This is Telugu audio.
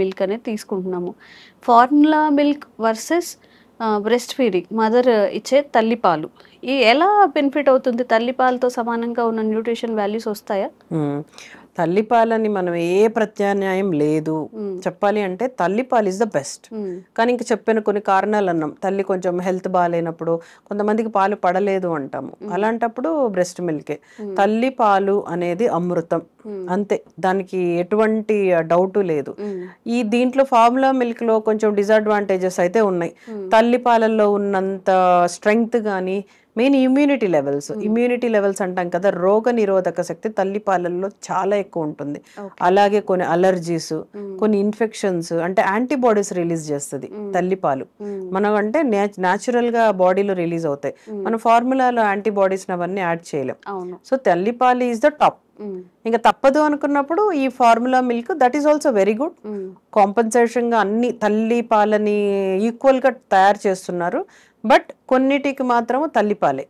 మిల్క్ అనేది తీసుకుంటున్నాము. Formula milk versus breast feeding mother ఇచ్చే తల్లిపాలు ఎలా బెనిఫిట్ అవుతుంది? తల్లిపాలతో సమానంగా ఉన్న న్యూట్రిషన్ వాల్యూస్ వస్తాయా? తల్లిపాలని మనం ఏ ప్రత్యామ్నాయం లేదు. చెప్పాలి అంటే తల్లిపాలు ఇస్ ద బెస్ట్. కానీ ఇంక చెప్పిన కొన్ని కారణాలు అన్నాం. తల్లి కొంచెం హెల్త్ బాగాలేనప్పుడు కొంతమందికి పాలు పడలేదు అంటాము. అలాంటప్పుడు బ్రెస్ట్ మిల్కే. తల్లి పాలు అనేది అమృతం, అంతే, దానికి ఎటువంటి డౌటు లేదు. ఈ దీంట్లో ఫార్ములా మిల్క్ లో కొంచెం డిసడ్వాంటేజెస్ అయితే ఉన్నాయి. తల్లి పాలల్లో ఉన్నంత స్ట్రెంగ్త్ కానీ, మెయిన్ ఇమ్యూనిటీ లెవెల్స్ అంటాం కదా, రోగ నిరోధక శక్తి తల్లి పాలల్లో చాలా ఎక్కువ ఉంటుంది. అలాగే కొన్ని అలర్జీస్, కొన్ని ఇన్ఫెక్షన్స్, అంటే యాంటీబాడీస్ రిలీజ్ చేస్తుంది తల్లిపాలు. మనం అంటే న్యాచురల్ గా బాడీలో రిలీజ్ అవుతాయి. మన ఫార్ములాలో యాంటీబాడీస్ అవన్నీ యాడ్ చేయలేం. సో తల్లిపాలు ఈజ్ ద టాప్. ఇంకా తప్పదు అనుకున్నప్పుడు ఈ formula milk, that is also very good. Compensation గా అన్ని తల్లి పాలని ఈక్వల్ గా తయారు చేస్తున్నారు. బట్ కొన్నిటికి మాత్రము తల్లిపాలే.